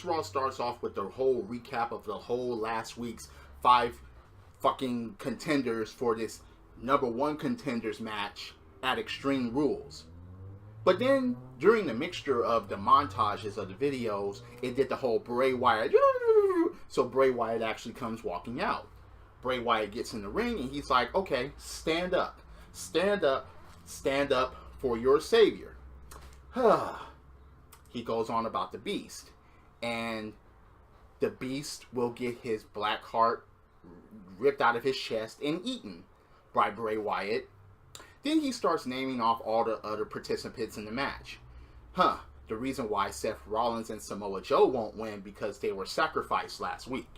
This Raw starts off with the whole recap of the whole last week's 5 fucking contenders for this number 1 contenders match at Extreme Rules. But then, during the mixture of the montages of the videos, it did the whole Bray Wyatt. So Bray Wyatt actually comes walking out. Bray Wyatt gets in the ring and he's like, okay, stand up. Stand up. Stand up for your savior. He goes on about the Beast. And the Beast will get his black heart ripped out of his chest and eaten by Bray Wyatt. Then he starts naming off all the other participants in the match. The reason why Seth Rollins and Samoa Joe won't win because they were sacrificed last week.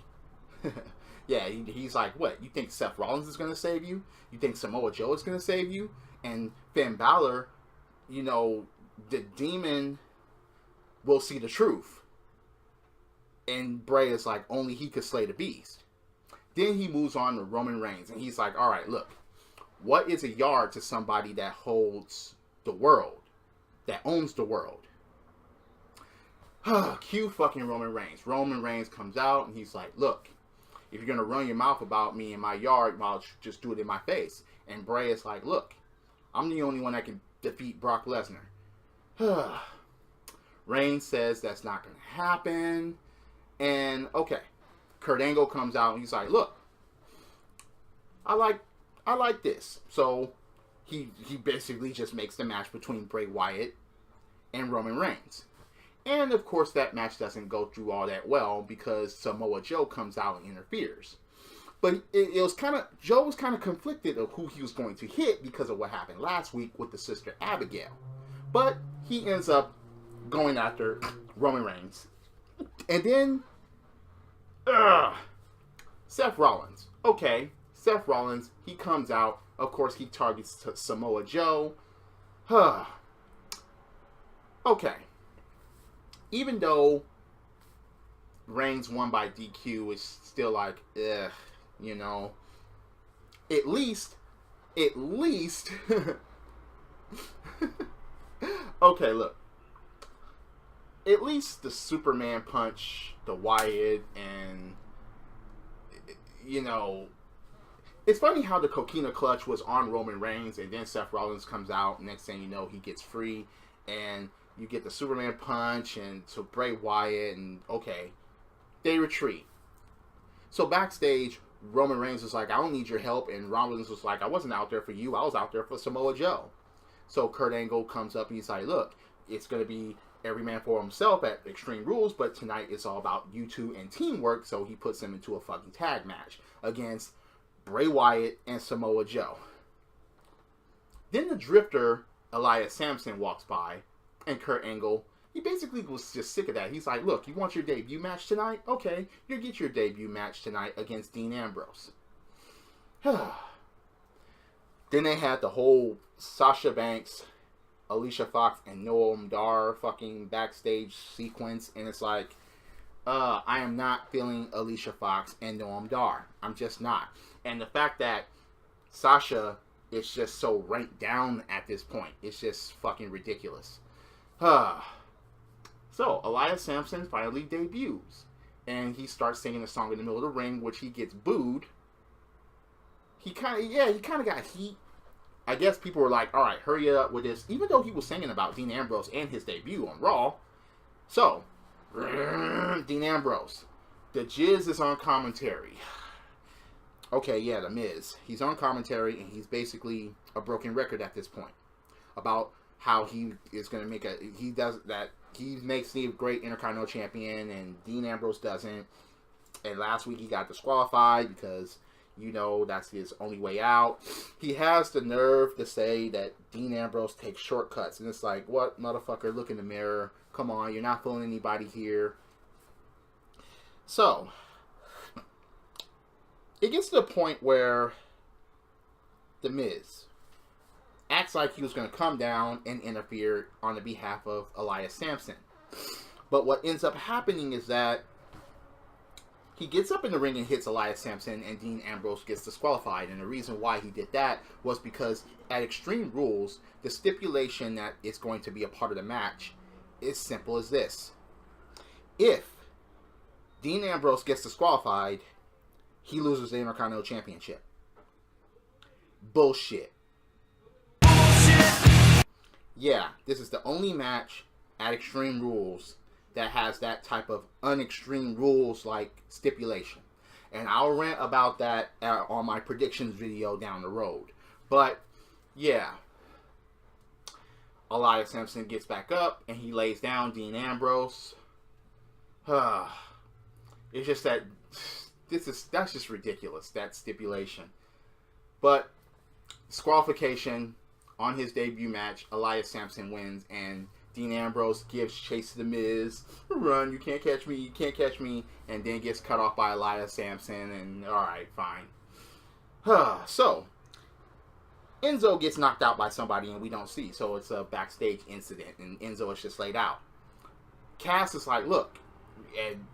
Yeah, he's like, what? You think Seth Rollins is going to save you? You think Samoa Joe is going to save you? And Finn Balor, you know, the demon will see the truth. And Bray is like, only he could slay the Beast. Then he moves on to Roman Reigns. And he's like, all right, look. What is a yard to somebody that holds the world? That owns the world? Cue fucking Roman Reigns. Roman Reigns comes out and he's like, look, if you're going to run your mouth about me in my yard, I'll just do it in my face. And Bray is like, look, I'm the only one that can defeat Brock Lesnar. Reigns says that's not going to happen. And, okay, Kurt Angle comes out and he's like, look, I like this. So he basically just makes the match between Bray Wyatt and Roman Reigns. And of course that match doesn't go through all that well because Samoa Joe comes out and interferes. But it was kind of, Joe was kind of conflicted of who he was going to hit because of what happened last week with the sister Abigail. But he ends up going after Roman Reigns. And then, Seth Rollins. Okay. Seth Rollins, he comes out. Of course, he targets Samoa Joe. Okay. Even though Reigns won by DQ, it's still like, you know. At least. Okay, look. At least the Superman punch, the Wyatt, and, you know, it's funny how the Coquina Clutch was on Roman Reigns, and then Seth Rollins comes out. Next thing you know, he gets free, and you get the Superman punch, and so Bray Wyatt, and okay, they retreat. So backstage, Roman Reigns was like, I don't need your help, and Rollins was like, I wasn't out there for you, I was out there for Samoa Joe. So Kurt Angle comes up, and he's like, look, it's going to be every man for himself at Extreme Rules, but tonight it's all about you two and teamwork, so he puts them into a fucking tag match against Bray Wyatt and Samoa Joe. Then the Drifter, Elias Sampson, walks by, and Kurt Angle, he basically was just sick of that. He's like, look, you want your debut match tonight? Okay, you get your debut match tonight against Dean Ambrose. Then they had the whole Sasha Banks, Alicia Fox, and Noam Dar fucking backstage sequence, and it's like, I am not feeling Alicia Fox and Noam Dar. I'm just not. And the fact that Sasha is just so ranked down at this point, it's just fucking ridiculous. So, Elias Sampson finally debuts. And he starts singing a song in the middle of the ring, which he gets booed. He kind of got heat. I guess people were like, alright, hurry up with this. Even though he was singing about Dean Ambrose and his debut on Raw. So, Dean Ambrose. The Jizz is on commentary. Okay, yeah, The Miz. He's on commentary, and he's basically a broken record at this point. About how he is going to make he makes the great Intercontinental Champion, and Dean Ambrose doesn't. And last week he got disqualified because, you know, that's his only way out. He has the nerve to say that Dean Ambrose takes shortcuts. And it's like, what, motherfucker, look in the mirror. Come on, you're not fooling anybody here. So, it gets to the point where The Miz acts like he was going to come down and interfere on the behalf of Elias Sampson. But what ends up happening is that he gets up in the ring and hits Elias Sampson, and Dean Ambrose gets disqualified. And the reason why he did that was because at Extreme Rules, the stipulation that it's going to be a part of the match is simple as this. If Dean Ambrose gets disqualified. He loses the Intercontinental Championship. Bullshit. Yeah, this is the only match at Extreme Rules that has that type of un-Extreme Rules like stipulation. And I'll rant about that on my predictions video down the road. But, yeah. Elias Sampson gets back up and he lays down Dean Ambrose. It's just that that's just ridiculous, that stipulation. But disqualification on his debut match, Elias Sampson wins and Dean Ambrose gives chase to the Miz. Run, you can't catch me, you can't catch me, and then gets cut off by Elias Sampson, and alright, fine. So Enzo gets knocked out by somebody and we don't see, so it's a backstage incident and Enzo is just laid out. Cass is like, look, and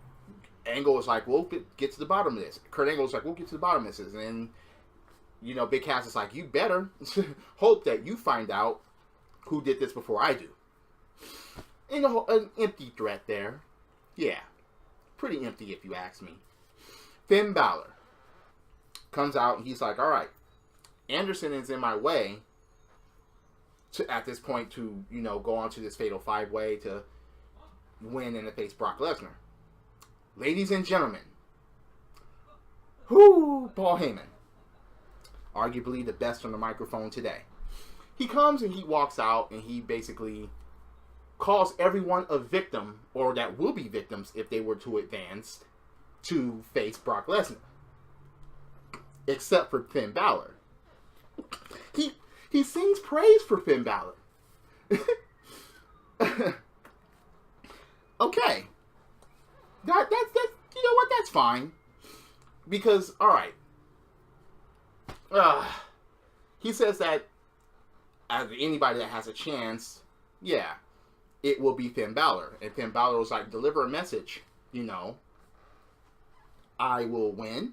Angle is like, we'll get to the bottom of this. Kurt Angle is like, we'll get to the bottom of this. And, you know, Big Cass is like, you better hope that you find out who did this before I do. And an empty threat there. Yeah. Pretty empty if you ask me. Finn Balor comes out and he's like, alright, Anderson is in my way at this point to, you know, go on to this fatal 5-way to win and to face Brock Lesnar. Ladies and gentlemen, Paul Heyman, arguably the best on the microphone today. He comes and he walks out and he basically calls everyone a victim, or that will be victims if they were to advance to face Brock Lesnar. Except for Finn Balor. He sings praise for Finn Balor. Okay. That's you know what, that's fine. Because, alright. He says that as anybody that has a chance, yeah, it will be Finn Balor. And Finn Balor was like, deliver a message, you know. I will win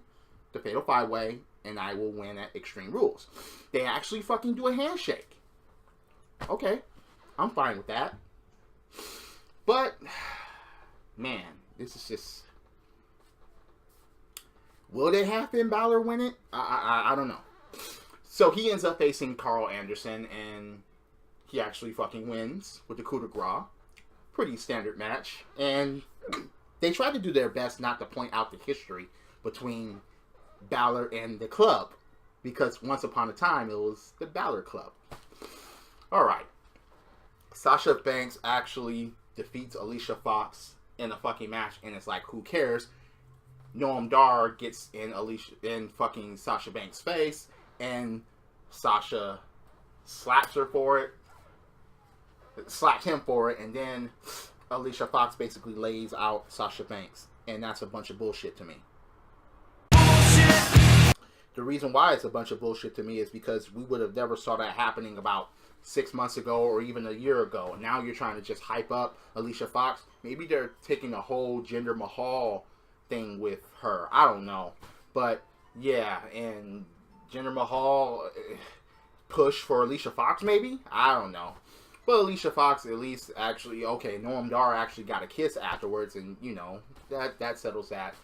the Fatal 5-Way, and I will win at Extreme Rules. They actually fucking do a handshake. Okay. I'm fine with that. But, man, this is just... Will they have Finn Balor win it? I don't know. So he ends up facing Carl Anderson, and he actually fucking wins with the coup de grace. Pretty standard match. And they tried to do their best not to point out the history between Balor and the club. Because once upon a time, it was the Balor Club. Alright. Sasha Banks actually defeats Alicia Fox in a fucking match, and it's like, who cares? Noam Dar gets in fucking Sasha Banks' face, and Sasha slaps her for it, slaps him for it, and then Alicia Fox basically lays out Sasha Banks, and that's a bunch of bullshit to me. The reason why it's a bunch of bullshit to me is because we would have never saw that happening about 6 months ago or even a year ago. And now you're trying to just hype up Alicia Fox. Maybe they're taking a whole Jinder Mahal thing with her. I don't know. But yeah, and Jinder Mahal push for Alicia Fox maybe? I don't know. But Alicia Fox at least actually, okay, Noam Dar actually got a kiss afterwards, and you know, that settles that.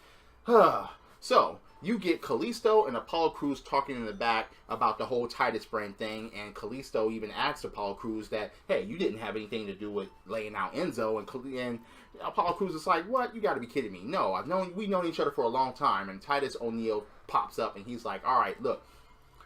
So, you get Kalisto and Apollo Crews talking in the back about the whole Titus brand thing, and Kalisto even asks Apollo Crews that, hey, you didn't have anything to do with laying out Enzo, and Apollo Crews is like, what? You gotta be kidding me. No, we've known each other for a long time, and Titus O'Neil pops up, and he's like, alright, look,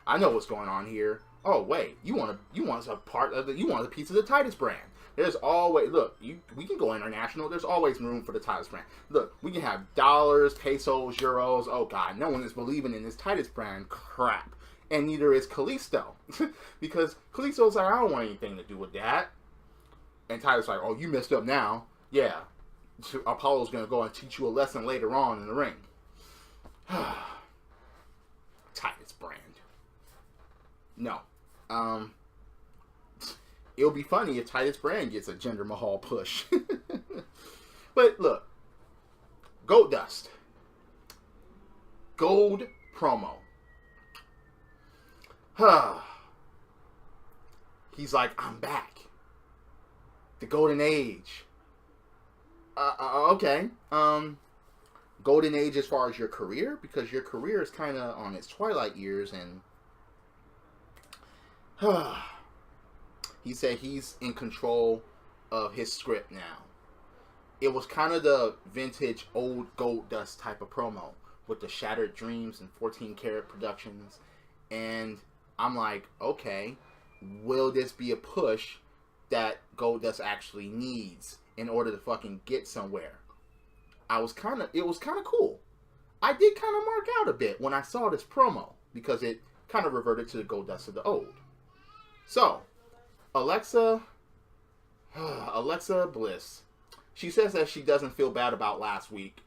I know what's going on here. Oh, wait, you want a piece of the Titus brand. There's always, look, we can go international. There's always room for the Titus brand. Look, we can have dollars, pesos, euros. Oh, God, no one is believing in this Titus brand crap. And neither is Kalisto. Because Kalisto's like, I don't want anything to do with that. And Titus like, oh, you messed up now. Yeah. Apollo's going to go and teach you a lesson later on in the ring. Titus brand. No. It'll be funny if Titus Brand gets a Jinder Mahal push. But look, Gold Dust. Gold promo. He's like, I'm back. The Golden Age. Okay. golden age as far as your career, because your career is kind of on its twilight years, and he said he's in control of his script now. It was kind of the vintage old Goldust type of promo with the Shattered Dreams and 14 Karat Productions, and I'm like, okay, will this be a push that Goldust actually needs in order to fucking get somewhere? It was kind of cool. I did kind of mark out a bit when I saw this promo because it kind of reverted to the Goldust of the old. So, Alexa Bliss, she says that she doesn't feel bad about last week,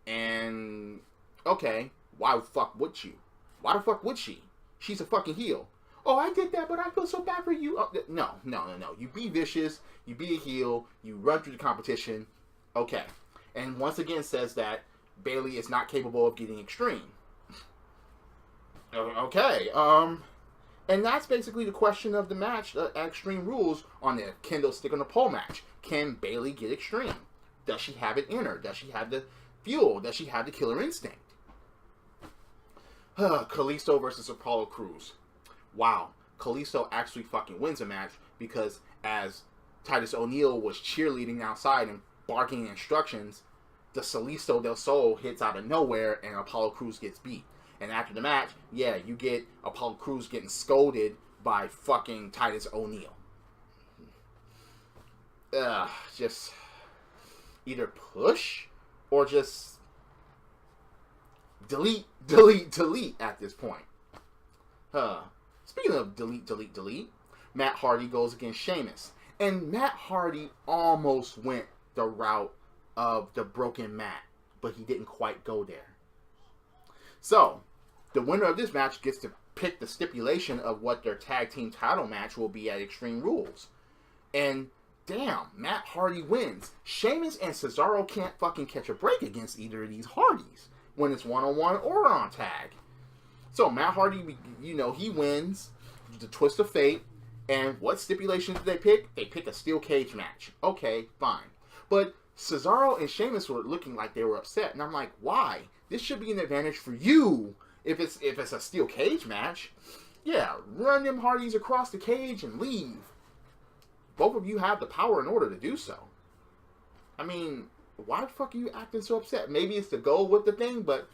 and okay, why the fuck would you? Why the fuck would she? She's a fucking heel. Oh, I did that, but I feel so bad for you. Oh, no. You be vicious. You be a heel. You run through the competition. Okay. And once again says that Bayley is not capable of getting extreme. Okay. And that's basically the question of the match at Extreme Rules on the kendo stick on the pole match. Can Bayley get extreme? Does she have it in her? Does she have the fuel? Does she have the killer instinct? Kalisto versus Apollo Crews. Wow. Kalisto actually fucking wins a match because as Titus O'Neil was cheerleading outside and barking instructions, the Salisto del Sol hits out of nowhere and Apollo Crews gets beat. And after the match, yeah, you get Apollo Crews getting scolded by fucking Titus O'Neil. Just either push or just delete at this point. Speaking of delete, Matt Hardy goes against Sheamus. And Matt Hardy almost went the route of the broken mat, but he didn't quite go there. So, the winner of this match gets to pick the stipulation of what their tag team title match will be at Extreme Rules. And damn, Matt Hardy wins. Sheamus and Cesaro can't fucking catch a break against either of these Hardys when it's one-on-one or on tag. So Matt Hardy, he wins the twist of fate. And what stipulation did they pick? They pick a steel cage match. Okay, fine. But Cesaro and Sheamus were looking like they were upset. And I'm like, why? This should be an advantage for you if it's a steel cage match. Yeah, run them Hardys across the cage and leave. Both of you have the power in order to do so. I mean, why the fuck are you acting so upset? Maybe it's to go with the thing, but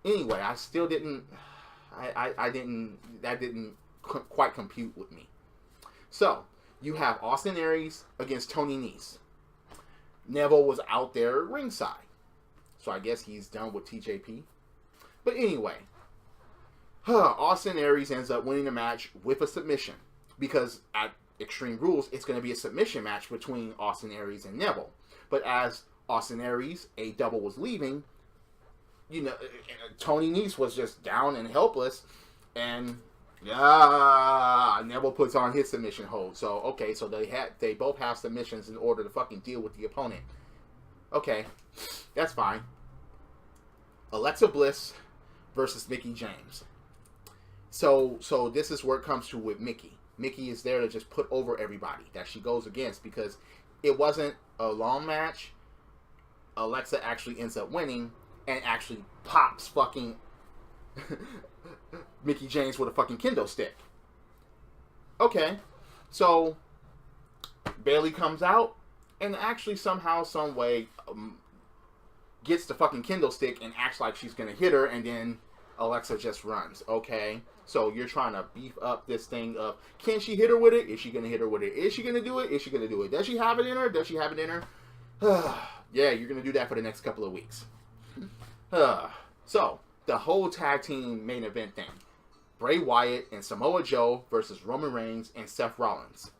anyway, I still didn't... that didn't quite compute with me. So, you have Austin Aries against Tony Nese. Neville was out there ringside. So I guess he's done with TJP. But anyway, Austin Aries ends up winning the match with a submission. Because at Extreme Rules, it's going to be a submission match between Austin Aries and Neville. But as Austin Aries, a double, was leaving, Tony Nese was just down and helpless. And Neville puts on his submission hold. So, okay, so they both have submissions in order to fucking deal with the opponent. Okay, that's fine. Alexa Bliss versus Mickie James. So this is where it comes to with Mickie. Mickie is there to just put over everybody that she goes against because it wasn't a long match. Alexa actually ends up winning and actually pops fucking Mickie James with a fucking kendo stick. Okay, so Bayley comes out and actually somehow, some way, gets the fucking kendo stick and acts like she's gonna hit her, and then Alexa just runs. Okay, so you're trying to beef up this thing of, can she hit her with it? Is she gonna hit her with it? Is she gonna do it? Is she gonna do it? Does she have it in her? Does she have it in her? Yeah, you're gonna do that for the next couple of weeks. So the whole tag team main event thing: Bray Wyatt and Samoa Joe versus Roman Reigns and Seth Rollins.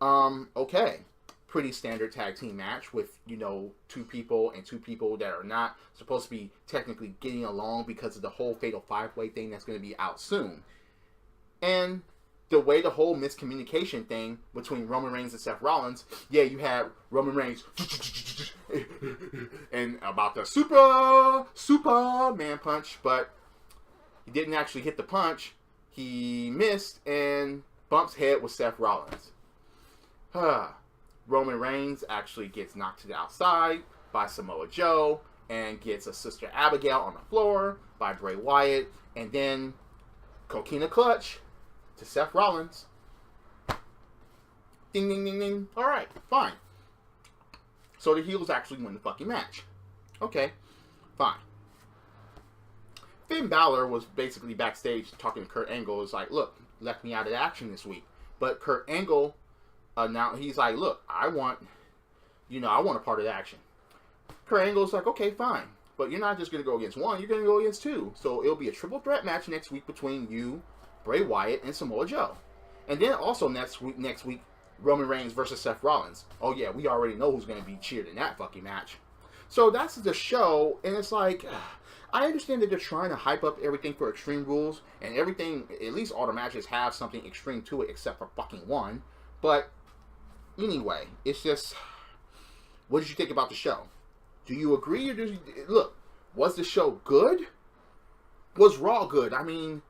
Okay. Pretty standard tag team match with, two people that are not supposed to be technically getting along because of the whole Fatal 5-Way thing that's going to be out soon. And the way the whole miscommunication thing between Roman Reigns and Seth Rollins, yeah, you had Roman Reigns and about the super man punch, but he didn't actually hit the punch. He missed and bumps head with Seth Rollins. Roman Reigns actually gets knocked to the outside by Samoa Joe, and gets a Sister Abigail on the floor by Bray Wyatt, and then Coquina Clutch to Seth Rollins. Ding, ding, ding, ding. All right, fine. So the heels actually win the fucking match. Okay, fine. Finn Balor was basically backstage talking to Kurt Angle. It's like, look, left me out of action this week. But Kurt Angle, now he's like, look, I want a part of the action. Kurt Angle's like, okay, fine. But you're not just going to go against one, you're going to go against two. So it'll be a triple threat match next week between you, Bray Wyatt, and Samoa Joe. And then also next week, Roman Reigns versus Seth Rollins. Oh yeah, we already know who's going to be cheered in that fucking match. So that's the show, and it's like, I understand that they're trying to hype up everything for Extreme Rules, and everything, at least all the matches have something extreme to it, except for fucking one. But anyway, it's just, what did you think about the show? Do you agree, or do you, look, was the show good? Was Raw good? I mean,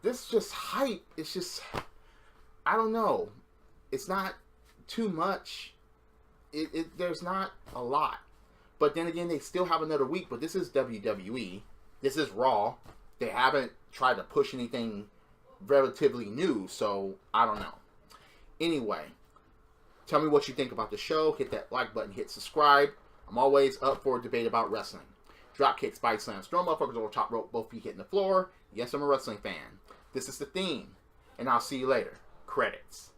this is just hype. It's just, I don't know. It's not too much. There's not a lot. But then again, they still have another week. But this is WWE. This is Raw. They haven't tried to push anything relatively new. So, I don't know. Anyway, tell me what you think about the show. Hit that like button. Hit subscribe. I'm always up for a debate about wrestling. Drop kicks, bite slams, throw motherfuckers over top rope, both feet hitting the floor. Yes, I'm a wrestling fan. This is the theme. And I'll see you later. Credits.